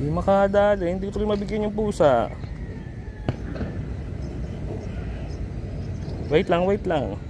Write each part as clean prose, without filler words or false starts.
Hindi makadali, hindi ko rin mabigyan yung pusa. Wait lang, wait lang.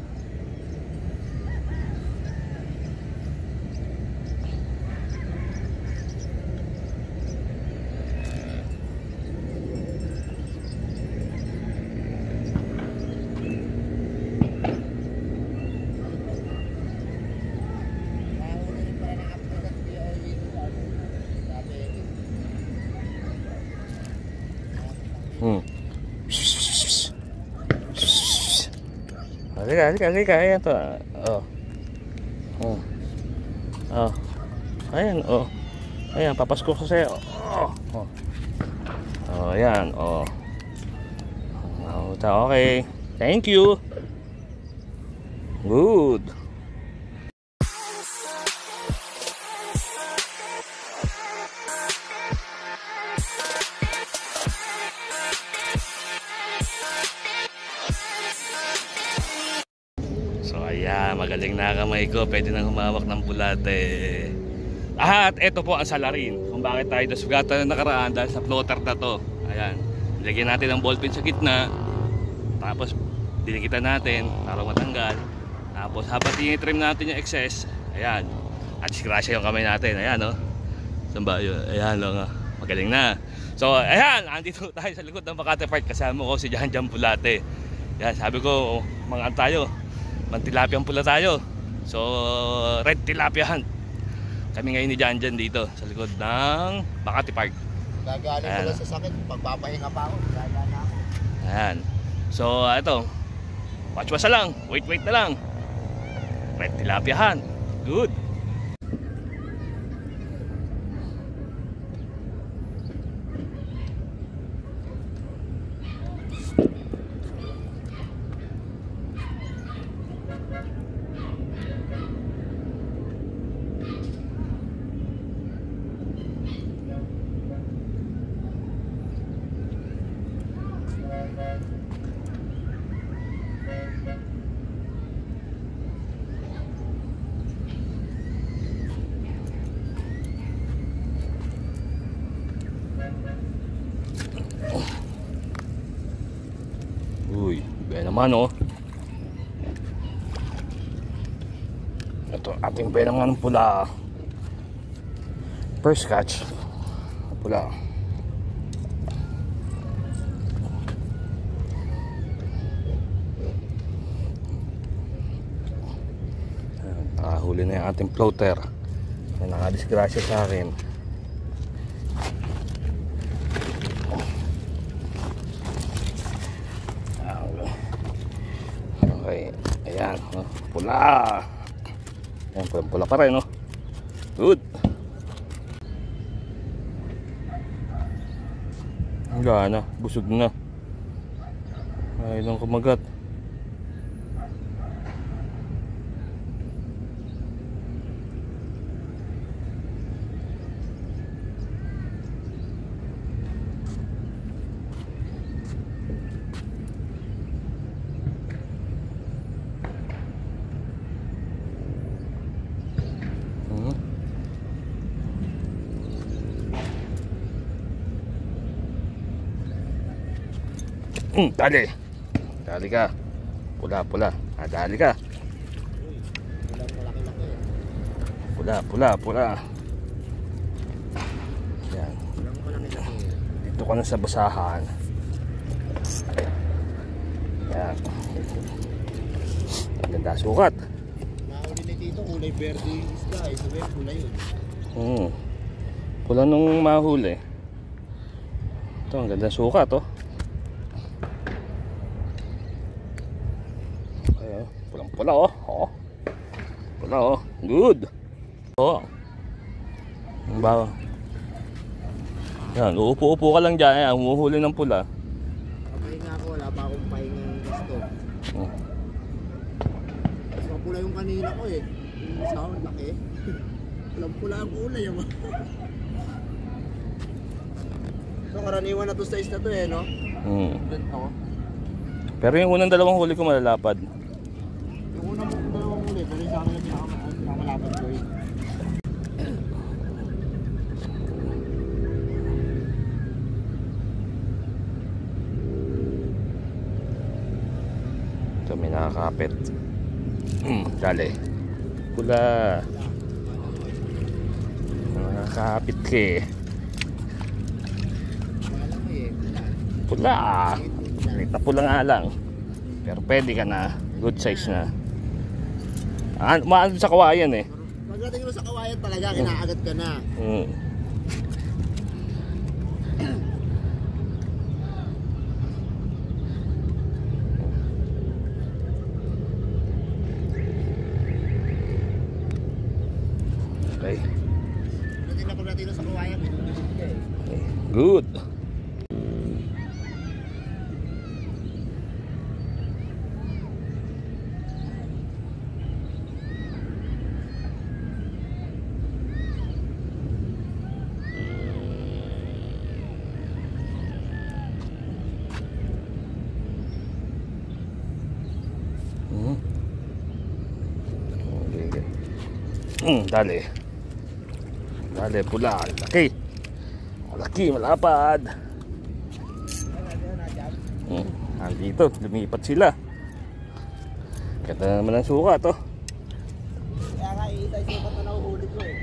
Halika, ayan to. Ayan, ayan, papasko ko sa'yo. Ayan, okay, thank you. Good. So ayan, magaling na kamay ko. Pwede nang humawak ng bulate. At eto po ang salarin kung bakit tayo nasugatan na nakaraan dahil sa floater na to. Ayan, nilagyan natin ang ballpen sa gitna. Tapos dinikitan natin para matanggal. Tapos habang tinitrim natin yung excess, ayan, at scratch yung kamay natin. Ayan, saan ba yun? Ayan lang, magaling na. So ayan, andito tayo sa likod ng Makati Park. Kasama ko si Jan Bulate. Ayan, sabi ko, mga tayo, mantilapyang pula tayo. So red tilapia hunt kami ngayon ni Jan dito sa likod ng Makati Park. Gagaling ko lang sa sakit, pagpapahinga pa ako, gagana na ako. Ayan. So ito, watch na lang, wait na lang. Red tilapia hunt. Good. Uy, be naman ito ating be naman pula. First catch pula. Huli na yung ating floater na nakadisgrasya sa akin. Okay, ayan, pula. Ayan, pula pa rin, Good. Wala na, busog na. Ay, lang kumagat. Dali ka. Pula. Dali ka. Pula. Yan. Dito ka na sa basahan. Yan. Ganda sukat. Nahuli na dito, kulay verde isda. Sabi, pula yun. Pula nung mahuli. Ito, ang ganda sukat, Pula, Pula, Good. Ang bawa. Yan, uupo-upo ka lang dyan. Ayan, umuhuli ng pula. Pahinga ako, wala pa akong pahinga gusto. Mas mapula yung kanina ko eh. Yung sound, laki. Pulang-pula ang kulay yung So, karaniwan na to sa isda to no? Pero yung unang dalawang huli ko malalapad. Yung unang dalawang huli, pero sa akin na pinakamalapad ko nakakapit. Dali. Pula. Nakakapit ka eh. Pula. Pula nga lang. Pero pwede ka na. Good size na. Maano sa kawayan eh. Pagdating mo sa kawayan talaga, kinaagat ka na. Okay. Pagdating mo sa kawayan, Good. Dali. Dali, pula. Laki. Laki, malapad. Andito, lumipat sila. Ganda naman ang suka to. Kaya nga, iitay sukat na nahuhuli ko eh.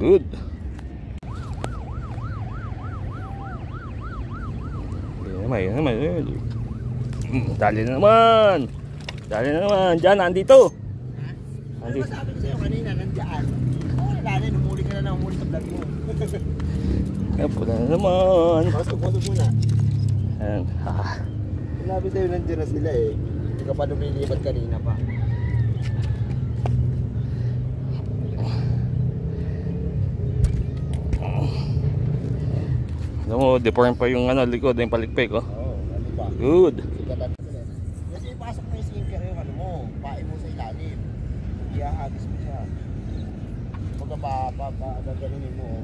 Good. Dali na naman. Dali na naman. Diyan, andito. Ano ba sabi ko sa'yo kanina, nandiyan? Oo, dali, umuli ka na umuli sa vlog mo. Pula na naman. Pasok muna. Ayan. Sinabi sa'yo nandiyan na sila eh. Hindi ka pa lumilipat kanina pa. Alam mo, deform pa yung likod, yung palikpik oh. Oo, ano pa? Good. Kasi ipasok mo yung sinker yung ano mo, pain mo sa ilalim. Iahagis mo siya. Pagka gaganunin mo.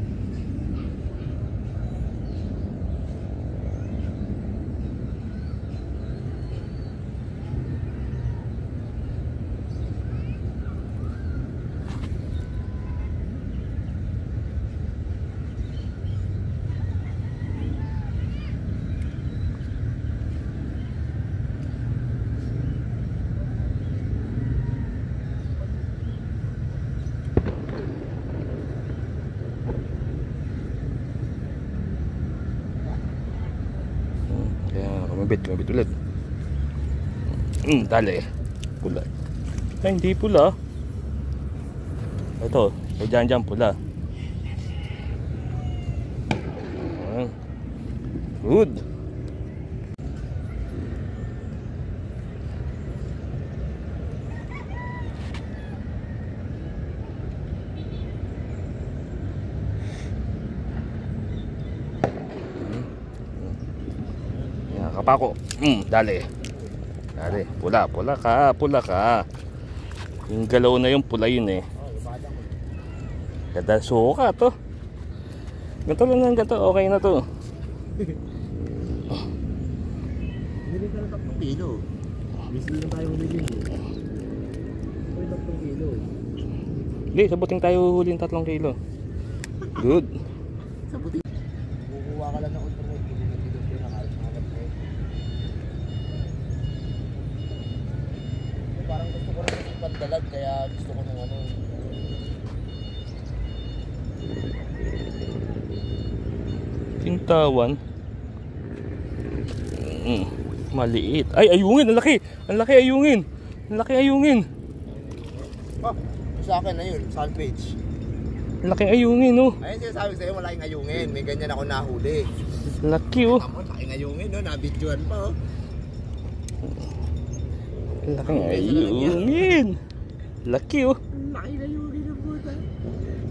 Kumabit ulit. Dali. Pula. Ay, hindi pula. Ito, dyan pula. Good. Kapako. Dali. Dali. Pula ka. Yung galaw na yung pula yun eh. Ganda suka to. Ganto lang ng ganto. Okay na to. Hindi ka na 3 kilo. Busy na tayo humili. 3 kilo. Hindi, sabuting tayo huling 3 kilo. Good. Sabuting. Kukuha ka lang ng ultra kilo na dito na kahit mga ko. Parang gusto ko rin yung pandalag kaya gusto ko ng ano. Tintawan. Maliit. Ay, ayungin. Ang laki. Ang laki ayungin. Ang laki ayungin. Sa akin na yun, salvage. Ang laki ayungin, oh. Ayun sinasabi sa'yo, malaking ayungin. May ganyan ako nahuli. Laki, oh. Ako, laking ayungin, no? Nabidyoan pa, oh. Laki ayungin. Laki, oh. Laki ayungin ng puta.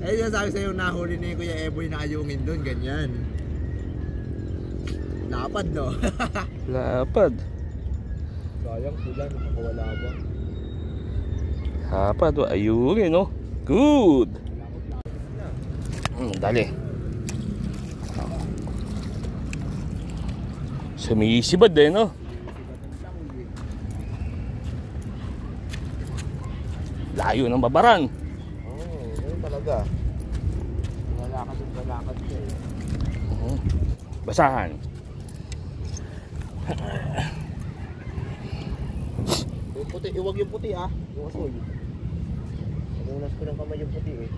Ayun sinasabi sa'yo, nahuli ni Kuya Eboy na ayungin doon, ganyan. Lapad, no? Lapad. Sayang sila, nakakawala ba? Lapad, oh. Ayungin, oh. Good. Dali. Sumisibad eh, no? Layo ng babaran. Oo, ganun talaga. Lalakad ka eh. Basahan. Yung puti, iwag yung puti ah. Yung asoy. Namunas ko ng kamay yung puti eh.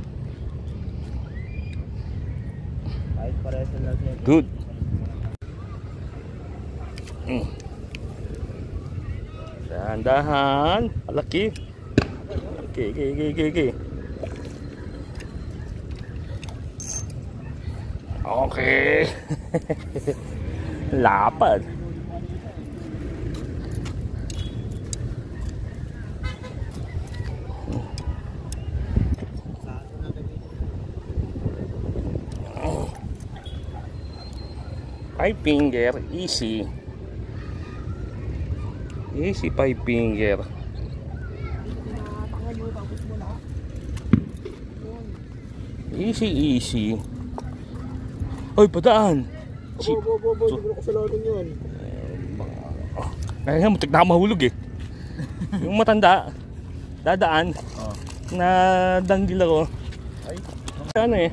Kahit parehas na lang siya. Good. Dahan-dahan. Malaki. Okay. Okay. Lapad. Five finger, easy. Easy five finger. Easy. Oy, padaan. Bo, siguro ko sa loading yun. Kaya nga, mutik na ako mahulog eh. Yung matanda, dadaan, na danggil ako. Ay, Ano eh.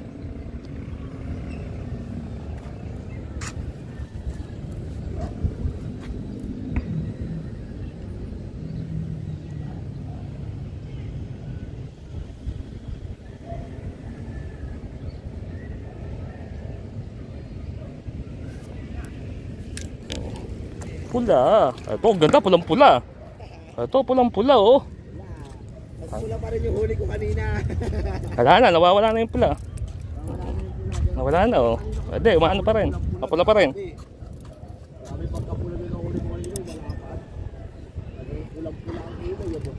Pula. Ito, ganda, pulang-pula. Ito, pulang-pula, oh. mas pula pa rin yung huli ko kanina. Wala na, nawawala na yung pula. Nawala na, oh. Hindi, umaano pa rin. Mapula pa rin. Kami pagkapula din ang huli ko kanina, malapad. Pulang-pula ang huli, yabo.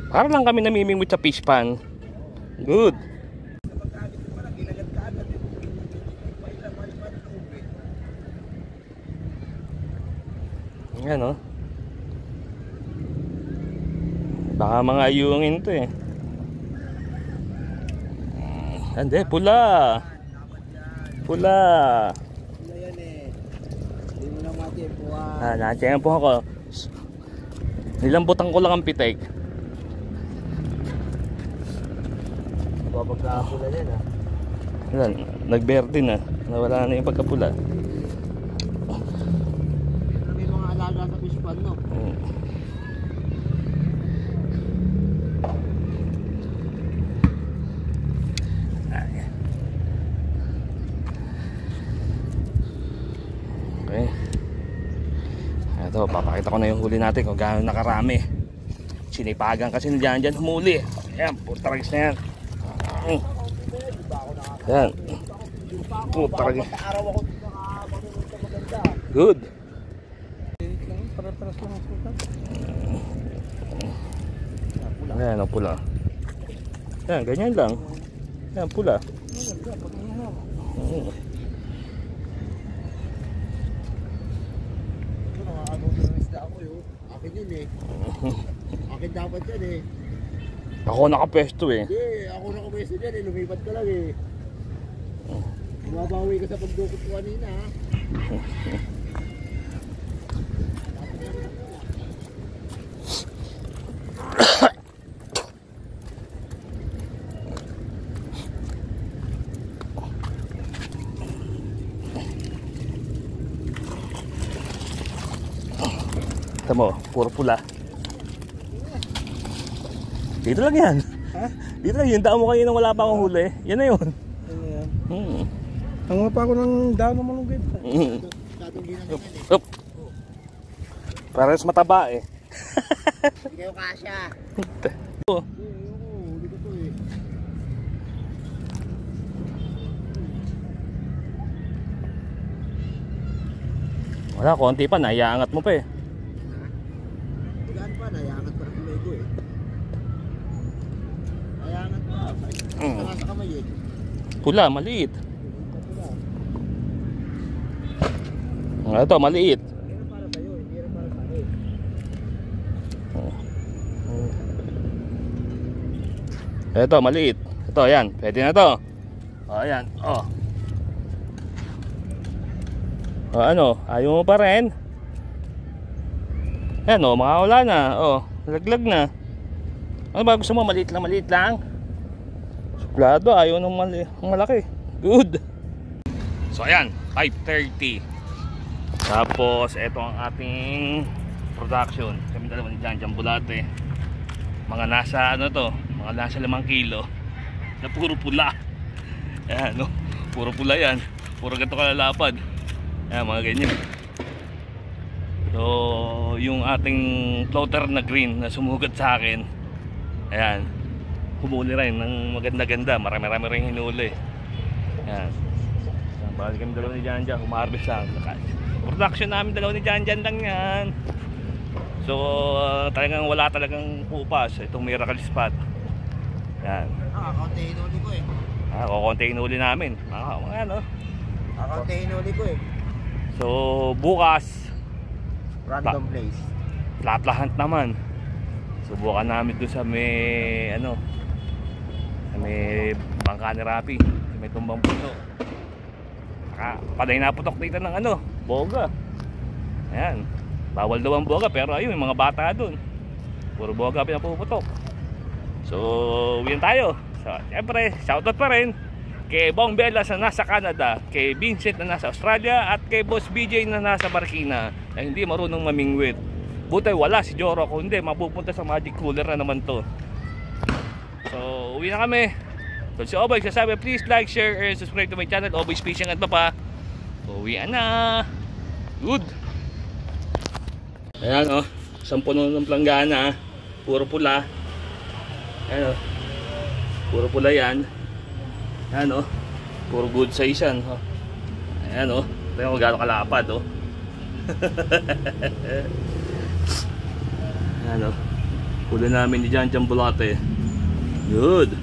Para lang kami namimingwit sa fish pan. Good. Yan, oh. Baka mga ayungin to eh. Hindi, pula. Pula. Pula yan eh. Hindi mo na matiempuhan. Natiyempo ako. Nilambutan ko lang ang pitek. Pagkapula yan ah. Yan, nagberde na. Nawala na yung pagkapula. May mga alaga sa fish pan, no? Okay. Ito, papakita ko na yung huli natin kung gaano nakarami. Sinipagan kasi na dyan humuli. Ayan, putaragis na yan. Yan. Putaragis. Good. Ayan, ang pula. Yan, ganyan lang. Yan, pula. Akin yun eh. Akin dapat yan eh. Ako nakapesto eh. Hindi, ako nakapesto dyan eh. Lumipat ka lang eh. Bumabawi ka sa pagdukot ko kanina ha. Ito mo, puro pula. Dito lang yan. Ha? Dito lang yun. Daan mo kayo nang wala pa akong huli. Yan na yun. Ang pa ako ng daan ng malunggit. Up. Parehas mataba eh. Hindi kayo kasya. Oh. Huli ko to eh. Wala, konti pa. Naiangat mo pa eh. Tigaan pa, nayangat pa ang kamay ko eh. Nayangat pa. Saka sa kamay eh. Pula, maliit. Ito, maliit. Pero para sa'yo, hindi rin para sa akin. Ito, maliit. Ito, yan. Pwede na to. O, ayan. O. O, ano? Ayaw mo pa rin? Yan, o. Makawala na. O. Laglag na. Ano ba gusto mo? Maliit lang. Suplado, ayaw ng malaki. Good. So ayan, 5:30. Tapos ito ang ating production. Kami dalawa ni Jan Bulate. Mga nasa ano to, mga nasa 5 kilo. Na puro pula. Ayan, no? Puro pula yan. Puro ganito kalalapad. Ayan, mga ganyan. So, yung ating floater na green na sumugat sa akin, ayan, humuli rin ng maganda-ganda. Marami-rami rin hinuli. Ayan. Balik kami dalawa ni Jan, humarbis lang. Production namin dalawa ni Jan lang yan. So, talagang wala talagang pupas. Itong miracle spot. Ayan. Kakunti hinuli ko eh. Kukunti hinuli namin. Mga ano. Kakunti hinuli ko eh. So, bukas Random place. Flat naman. Subukan namin doon sa may ano, sa may bangka ni Rapi, sa may tumbang puno. Paday naputok dito ng ano, boga. Ayan. Bawal daw ang boga pero ayun, yung mga bata doon. Puro boga pinapuputok. So, uwian tayo. So, siyempre, shoutout pa rin kay Bong Belas na nasa Canada, kay Vincent na nasa Australia, at kay Boss BJ na nasa Marikina na hindi marunong mamingwit. Buti wala si Joro, kung hindi mapupunta sa Magic Cooler na naman to. So uwi na kami. So si Oboy sasabi, please like, share, and subscribe to my channel, Oboy's Fishing at Papa. Uwi na. Good. Ayan o, isang puno ng planggana, puro pula. Ayan o, puro pula yan. Ayan o, puro good size yan. Ayan o, tingnan mo gano'ng kalapad o. Ayan o, huli namin ni Jan Bulate. Good.